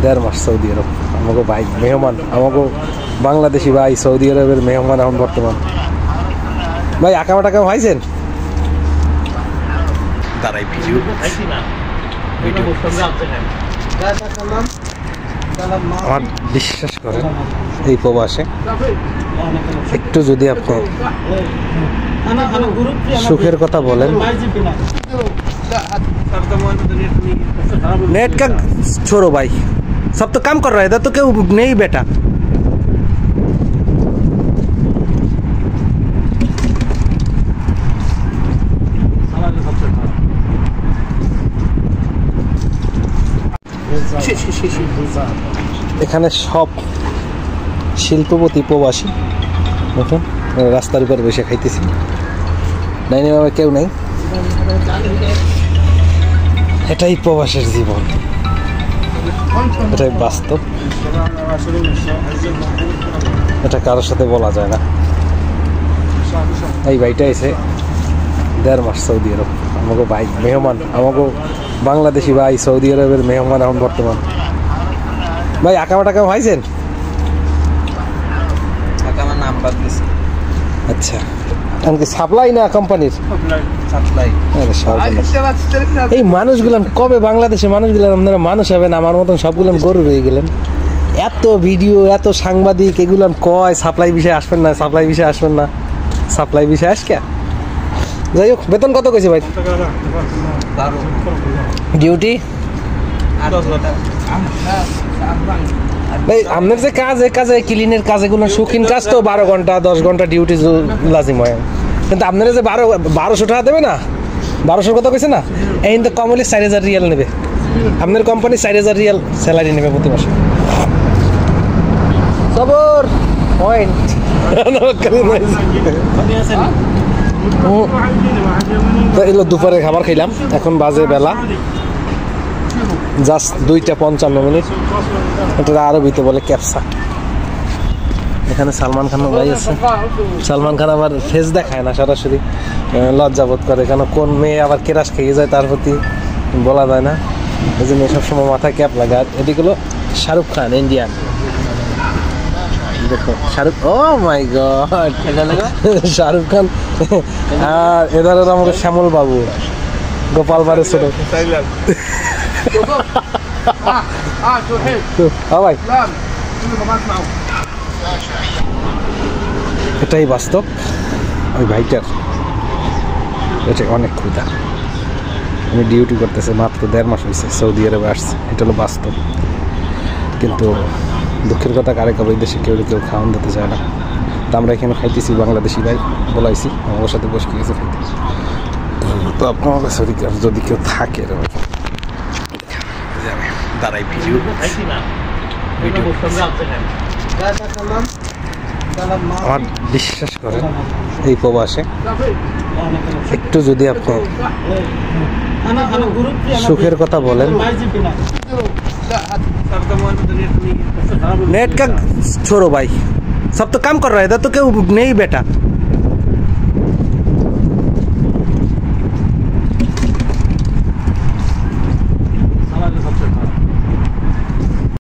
1.5 মাস Saudi আরব আমাকে ভাই মেহমান আমাকে বাংলাদেশি ভাই সৌদি আরবের মেহমান এখন বর্তমান ভাই আকামা টাকা ভাইছেন দাঁড়াই ভিডিও আমার বিশ্বাস করেন এই প্রবাসে একটু যদি আপনি সুখের কথা বলেন नेट का छोड़ो भाई सब तो काम कर रहा है इधर तो क्यों नहीं बेटा এখানে সব শিল্পপতি প্রবাসী দেখুন রাস্তার উপর বসে খাইতেছি ডাইনিং রুমে কেউ নাই এটাই প্রবাসের জীবন এটাই বাস্তব এটা কারোর সাথে বলা যায় না এই ভাইটা এসে 1.5 মাস সৌদি আরব আমাকে ভাই মেহমান আমাকে বাংলাদেশি ভাই সৌদি আরবের মেহমান এখন বর্তমান ভাই আকামা টাকা ভাইছেন আকামা নাম বাদ দিছি আচ্ছা এমনকি সাপ্লাই না কোম্পানির সাপ্লাই এই মানুষগুলো কবে বাংলাদেশে মানুষগুলো আপনারা মানুষ হবেন আমার মতন সবগুলো গরু রয়ে গেলেন এত ভিডিও এত সাংবাদিক এগুলো কয় সাপ্লাই বিষয়ে আসবেন না সাপ্লাই বিষয়ে আসবেন না সাপ্লাই বিষয়ে আসকে যাই হোক বেতন কত কইছে ভাই ডিউটি ভাই আপনার যে কাজে ক্লিনের কাজেগুলো শৌখিন কাজ তো 12 ঘন্টা 10 ঘন্টা ডিউটি লাজিম হয় কিন্তু আপনারা যে 1200 টাকা দেবে না 1200 কত কইছে না এই কিন্তু কম হলে 4000 রিয়াল নেবে আপনার কোম্পানি 4000 রিয়াল স্যালারি নেবে প্রতি মাসে সবর পয়েন্ট এলো দুপুরে খাবার খাইলাম এখন বাজে বেলা জাস্ট 2:55 এটা আরবিতে বলে ক্যাপসা এখানে সালমান খান ভাই আছে সালমান খান আবার ফেস দেখায় না সরাসরি লজ্জাবোধ করে কেন কোন মেয়ে আবার কেরাস খেয়ে যায় তার প্রতি বলা যায় না এই জন্য সবসময় মাথায় ক্যাপ লাগে আর এদিকে হলো শাহরুখ খান ইন্ডিয়ান দেখো শাহরুখ ও মাই গড শাহরুখ খান আর এধারে আমাকে শ্যামল বাবু গোপাল বারে ছোট ভাই এটাই বাস্তব ওই ভাইটার এটা অনেক ক্ষুধা আমি ডিউটি করতেছে মাত্র 1.5 মাস হয়েছে সৌদি আরবে আসছে এটা হলো বাস্তব কিন্তু দুঃখের কথা কারে কাবাই দেশে কেউ খাওয়ান দিতে চায় না তো আমরা এখানে খাইতেছি বাংলাদেশি ভাই বলাইছি আমার সাথে বসে গেছে খাইতে তো আপনার কাছে যদি কেউ থাকে দাঁড়াই ভিডিও আমার বিশ্বাস করেন এই প্রবাসে একটু যদি আপনি সুখের কথা বলেন नेट का छोड़ो भाई सब तो काम कर रहा है इधर तो क्यों नहीं बेटा